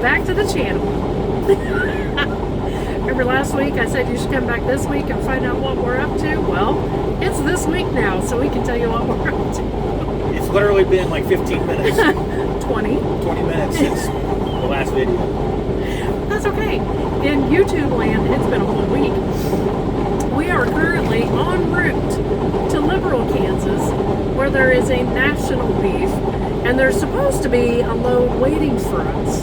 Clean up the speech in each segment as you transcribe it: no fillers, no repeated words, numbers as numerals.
back to the channel. Remember last week I said you should come back this week and find out what we're up to? Well, it's this week now, so we can tell you what we're up to. It's literally been like 15 minutes. 20 minutes since the last video. That's okay. In YouTube land, it's been a whole week. We are currently en route to Liberal, Kansas, where there is a national beef, and there's supposed to be a load waiting for us,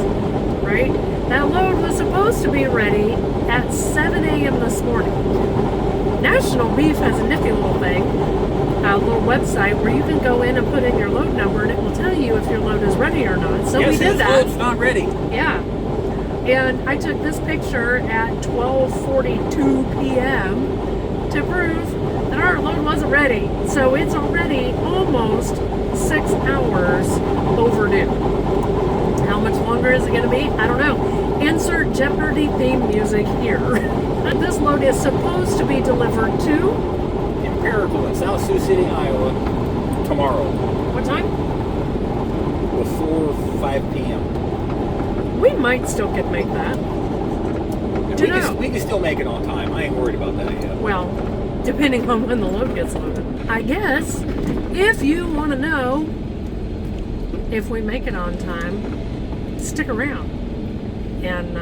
right? That load was supposed to be ready at 7 a.m. this morning. National Beef has a nifty little thing, a little website where you can go in and put in your load number, and it will tell you if your load is ready or not. So we did that. Load's not ready. Yeah. And I took this picture at 12:42 p.m. to prove that our load wasn't ready. So it's already almost 6 hours overdue. How much longer is it going to be? I don't know. Insert Jeopardy theme music here. This load is supposed to be delivered to Empirical in South Sioux City, Iowa, tomorrow. what time? Before 5 p.m. We might still could make that. We can still make it on time. I ain't worried about that yet. Well, depending on when the load gets loaded. I guess if you want to know if we make it on time, stick around. And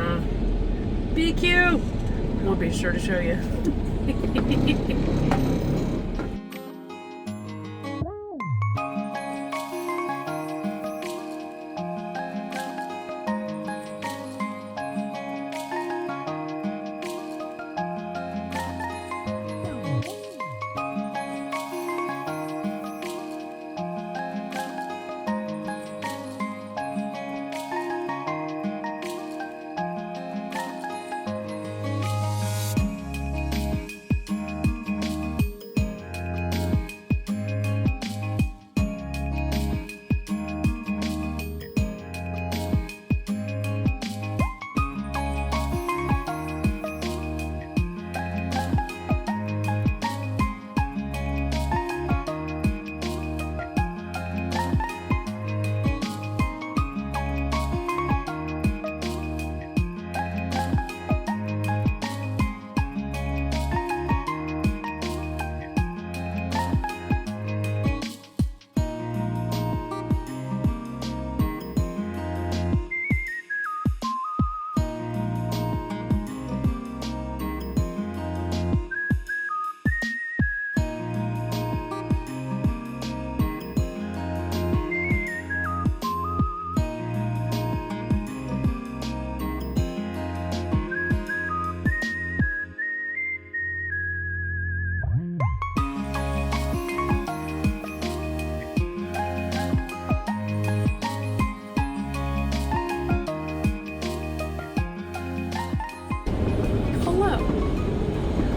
BQ, we'll be sure to show you.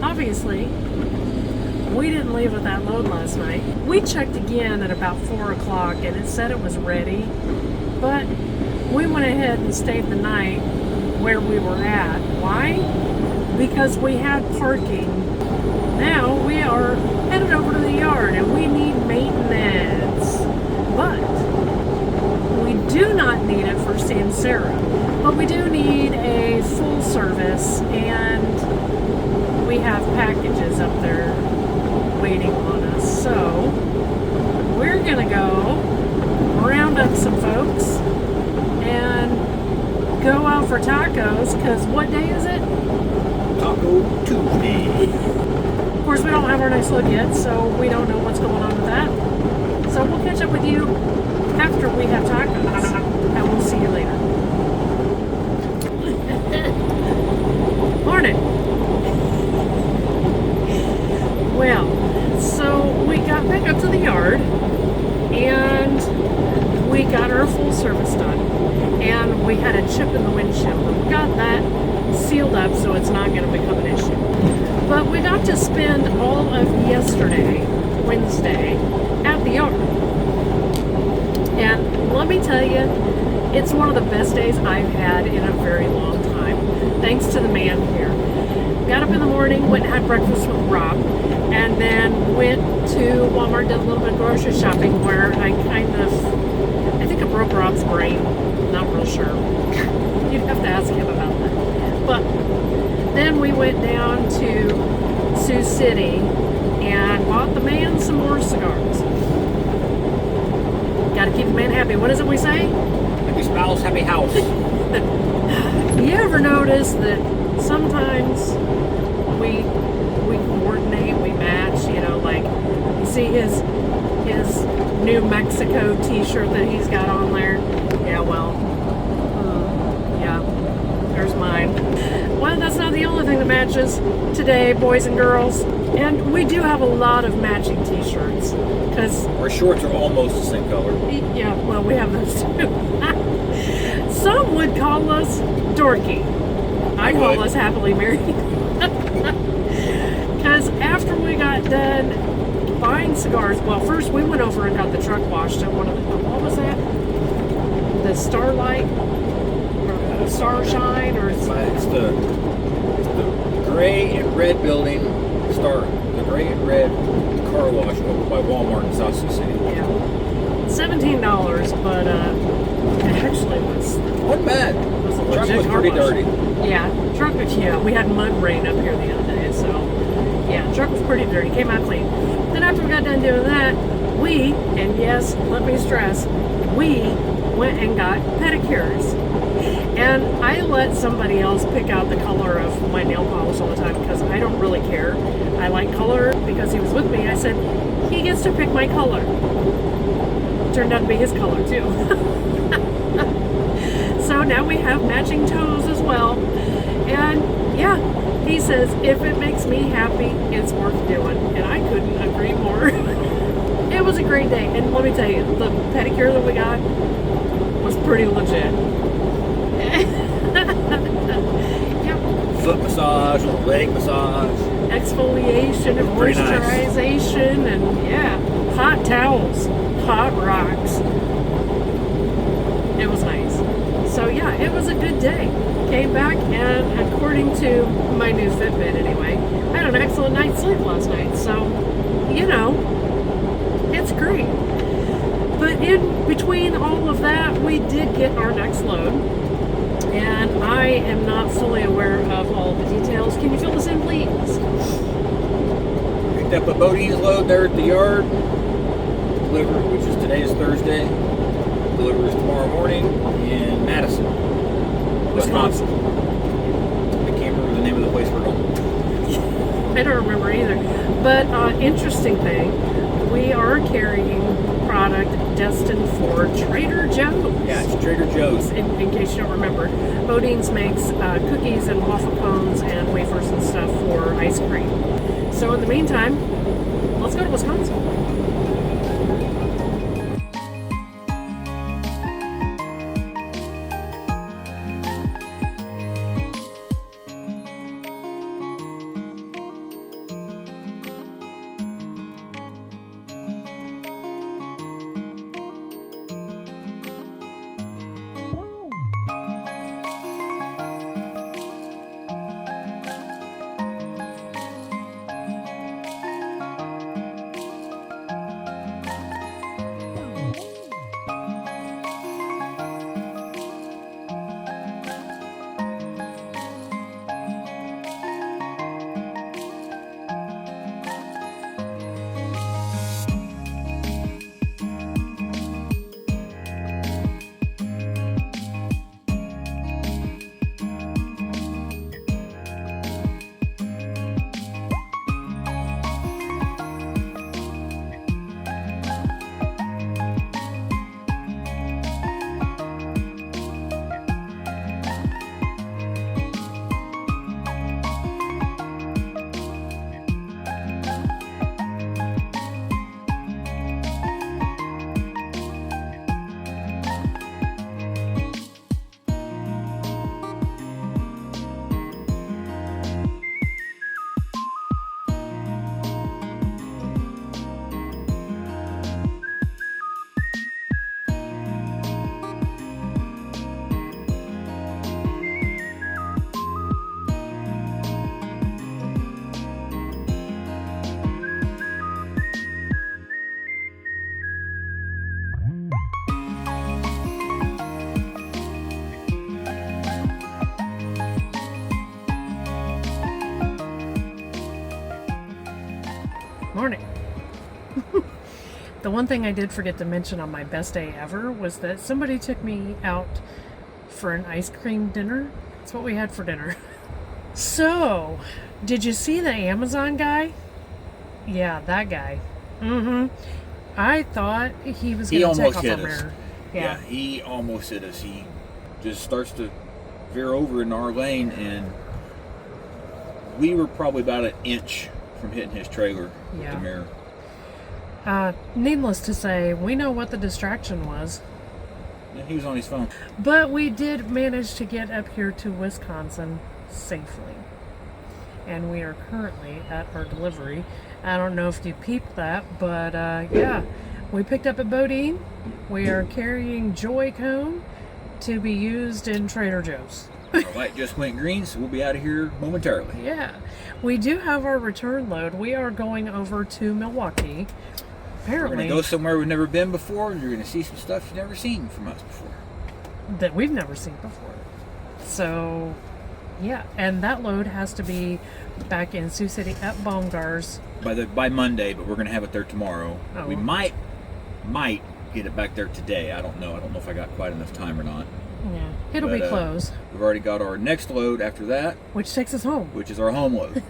Obviously, we didn't leave with that load last night. We checked again at about 4 o'clock and it said it was ready, but we went ahead and stayed the night where we were at. Why? Because we had parking. Now we are headed over to the yard and we need maintenance. But we do not need it for San Sarah. But we do need a full service, and we have packages up there waiting on us. So we're gonna go round up some folks and go out for tacos, because what day is it? Taco Tuesday. Of course, we don't have our next load yet, so we don't know what's going on with that. So we'll catch up with you after we have tacos, and we'll see you later. Morning. Well, so we got back up to the yard and we got our full service done, and we had a chip in the windshield, and we got that sealed up so it's not going to become an issue. But we got to spend all of yesterday, Wednesday, at the yard, and let me tell you, it's one of the best days I've had in a very long time, thanks to the man here. got up in the morning, went and had breakfast with Rob, and then went to Walmart, did a little bit of grocery shopping where I think I broke Rob's brain. Not real sure. You'd have to ask him about that. But then we went down to Sioux City and bought the man some more cigars. Gotta keep the man happy. What is it we say? Happy spouse, happy house. You ever notice that sometimes we coordinate, we match, like you see his New Mexico t-shirt that he's got on there? Yeah, well, yeah, there's mine. Well, that's not the only thing that matches today, boys and girls. And we do have a lot of matching t-shirts. Because our shorts are almost the same color. Yeah, well, we have those too. Some would call us dorky. I call us happily married. Because after we got done buying cigars, well, first we went over and got the truck washed at one of the, what was that? The Starlight? Or Starshine? Or it's the gray and red building, the gray and red car wash over by Walmart in South Sioux City. Yeah. $17, but it actually wasn't bad. Was a the truck legit was car pretty wash. dirty. Yeah, we had mud rain up here the other day, so yeah, truck was pretty dirty, came out clean. Then after we got done doing that, and yes, let me stress, we went and got pedicures. And I let somebody else pick out the color of my nail polish all the time because I don't really care. I like color because he was with me. I said, he gets to pick my color. Turned out to be his color too. So now we have matching toes as well. And yeah, he says, if it makes me happy, it's worth doing. And I couldn't agree more. It was a great day. And let me tell you, the pedicure that we got was pretty legit. Yep. Foot massage, leg massage, exfoliation and moisturization, nice. And yeah, hot towels, hot rocks. It was nice. So yeah, it was a good day. Came back and according to my new Fitbit anyway, I had an excellent night's sleep last night. So, it's great. But in between all of that, we did get our next load. And I am not fully aware of all the details. Can you fill this in, please? Picked up a Bodie's load there at the yard. Delivered, which is today's Thursday. Delivers tomorrow morning in Madison, Wisconsin. I can't remember the name of the place we're going. I don't remember either. But interesting thing, we are carrying product destined for Trader Joe's. Yeah, it's Trader Joe's. In case you don't remember, Bodine's makes cookies and waffle cones and wafers and stuff for ice cream. So in the meantime, let's go to Wisconsin. Morning. The one thing I did forget to mention on my best day ever was that somebody took me out for an ice cream dinner. That's what we had for dinner. So, did you see the Amazon guy? Yeah, that guy. I thought he was going to take off our mirror. Yeah, he almost hit us. He just starts to veer over in our lane, and we were probably about an inch from hitting his trailer with the mirror. Needless to say, we know what the distraction was. Yeah, he was on his phone. But we did manage to get up here to Wisconsin safely. And we are currently at our delivery. I don't know if you peeped that, but yeah. We picked up at Bodine. We are carrying Joy Cone to be used in Trader Joe's. Our light just went green, so we'll be out of here momentarily. Yeah. We do have our return load. We are going over to Milwaukee. Apparently, we're going to go somewhere we've never been before, and you're going to see some stuff you've never seen from us before. That we've never seen before. So, yeah. And that load has to be back in Sioux City at Baumgar's by Monday, but we're going to have it there tomorrow. Oh. We might get it back there today. I don't know. I don't know if I got quite enough time or not. Yeah, it'll be close. We've already got our next load after that, which takes us home. Which is our home load.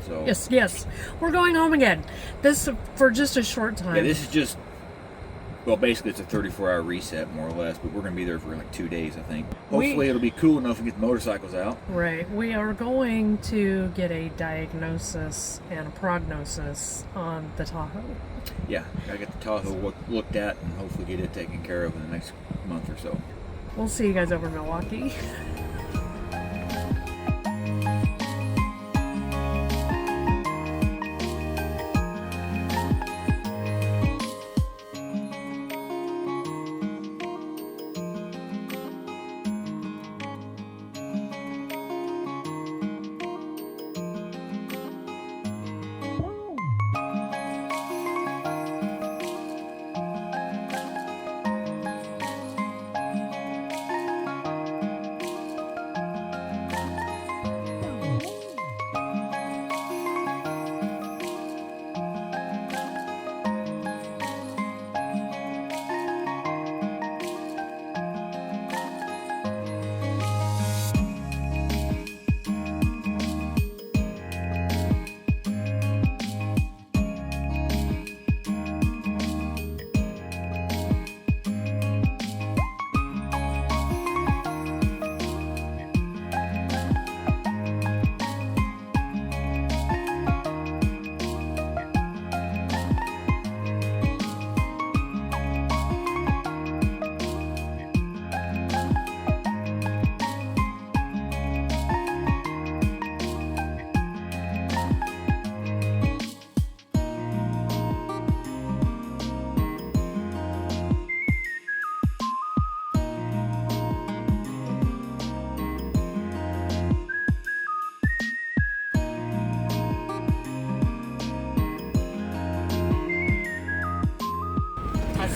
So yes, we're going home again. This for just a short time. Yeah, this is just, well, basically it's a 34-hour reset, more or less. But we're going to be there for like 2 days, I think. Hopefully it'll be cool enough to get the motorcycles out. Right. We are going to get a diagnosis and a prognosis on the Tahoe. Yeah, gotta get the Tahoe looked at and hopefully get it taken care of in the next month or so. We'll see you guys over in Milwaukee.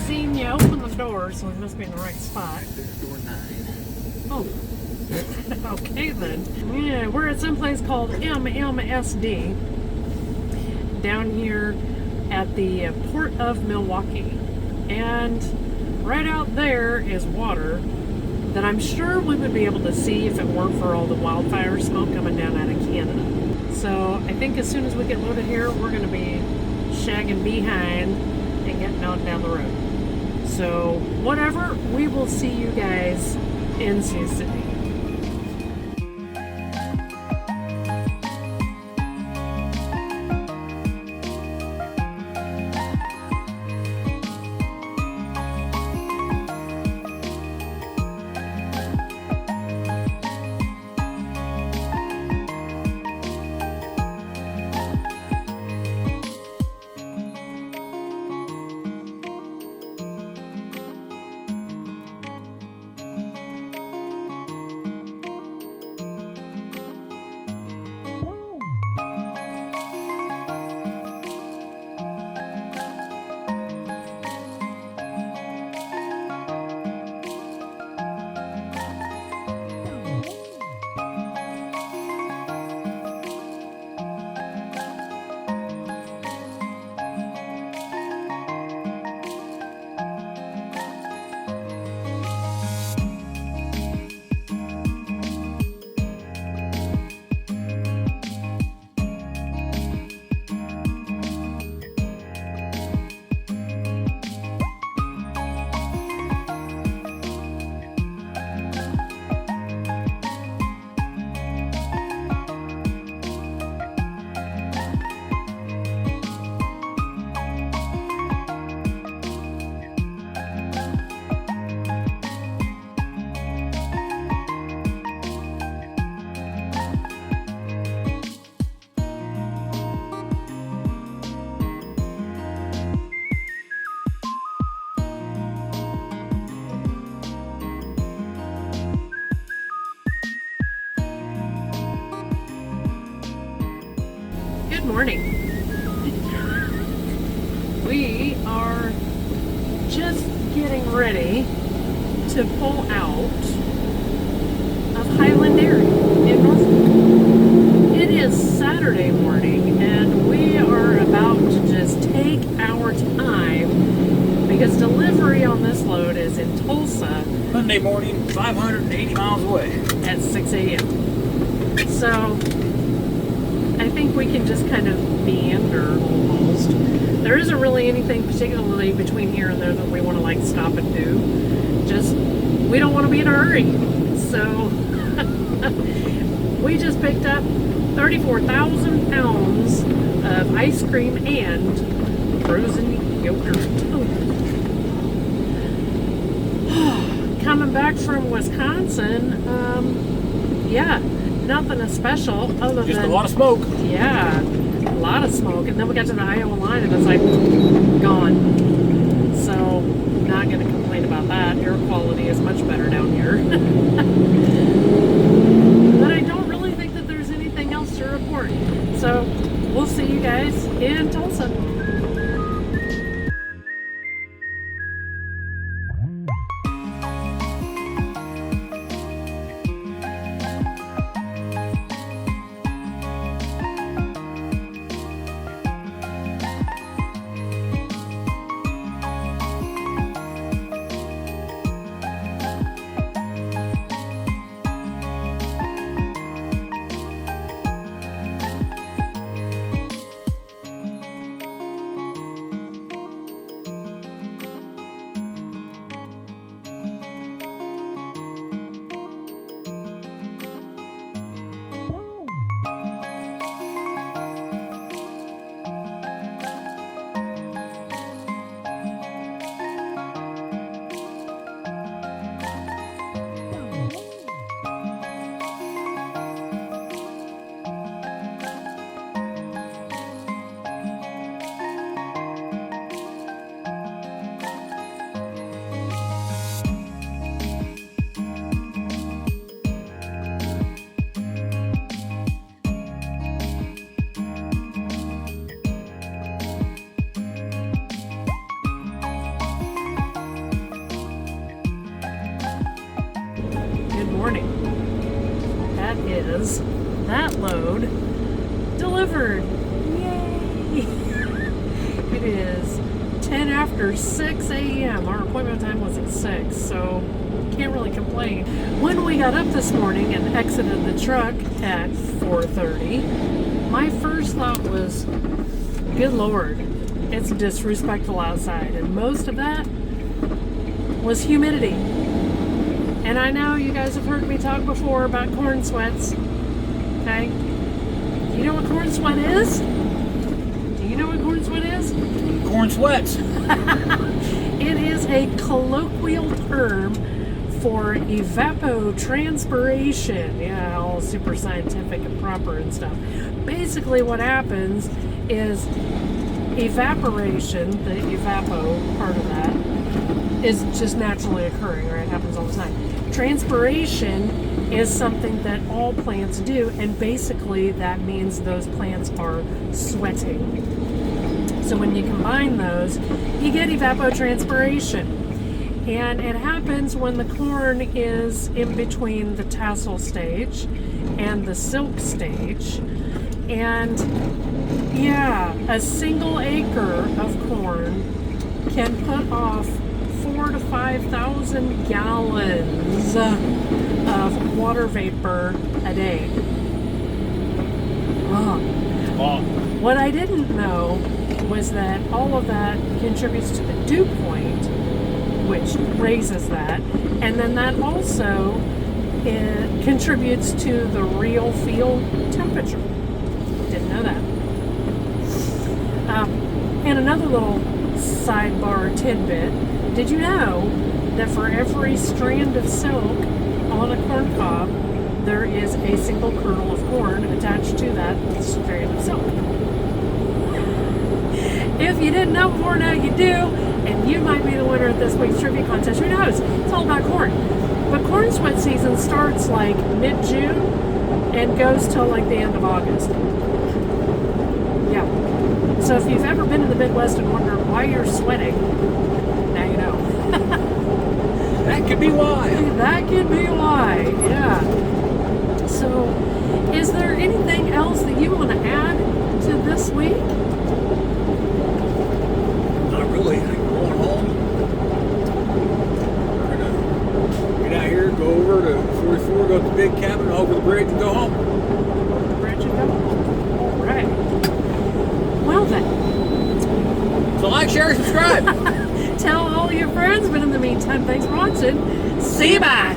Seen you open the door, so we must be in the right spot. Door 9. Oh. Okay then. Yeah, we're at some place called MMSD down here at the Port of Milwaukee. And right out there is water that I'm sure we would be able to see if it weren't for all the wildfire smoke coming down out of Canada. So I think as soon as we get loaded here, we're going to be shagging behind and getting on down the road. So whatever, we will see you guys in Sioux City. Good morning. We are just getting ready to pull out of Highland Dairy in Norfolk. It is Saturday morning and we are about to just take our time because delivery on this load is in Tulsa Monday morning, 580 miles away. at 6 a.m. So I think we can just kind of meander almost. There isn't really anything particularly between here and there that we want to like stop and do. Just, we don't want to be in a hurry. So we just picked up 34,000 pounds of ice cream and frozen yogurt. Coming back from Wisconsin, yeah, nothing special other than Just a lot of smoke. yeah, a lot of smoke. And then we got to the Iowa line and it's like gone. So not going to complain about that. Air quality is much better down here. But I don't really think that there's anything else to report. So we'll see you guys in Tulsa. Morning. That is that load delivered. Yay! It is 10 after 6 a.m. Our appointment time was at 6, so can't really complain. When we got up this morning and exited the truck at 4:30, my first thought was, good Lord, it's disrespectful outside. And most of that was humidity. And I know you guys have heard me talk before about corn sweats. Okay? Do you know what corn sweat is? Do you know what corn sweat is? Corn sweats. It is a colloquial term for evapotranspiration. Yeah, all super scientific and proper and stuff. Basically what happens is evaporation, the evapo part of that, is just naturally occurring, right? It happens all the time. Transpiration is something that all plants do, and basically that means those plants are sweating. So when you combine those, you get evapotranspiration. And it happens when the corn is in between the tassel stage and the silk stage. And yeah, a single acre of corn can put off 4,000 to 5,000 gallons of water vapor a day. Oh. What I didn't know was that all of that contributes to the dew point, which raises that, and then that also contributes to the real field temperature. Didn't know that. And another little sidebar tidbit. Did you know that for every strand of silk on a corn cob, there is a single kernel of corn attached to that strand of silk? If you didn't know before, now you do, and you might be the winner at this week's trivia contest. Who knows? It's all about corn. But corn sweat season starts like mid-June and goes till like the end of August. So if you've ever been in the Midwest and wondered why you're sweating, now you know. That could be why. That could be why, yeah. So, is there anything else that you want to add to this week? Not really. I'm going home. We're gonna get out here, go over to 44, go to the big cabin, over the bridge, and go home. Over the bridge and go home. All right. Well then. So like, share, subscribe. Tell all your friends, but in the meantime, thanks for watching. See you, bye.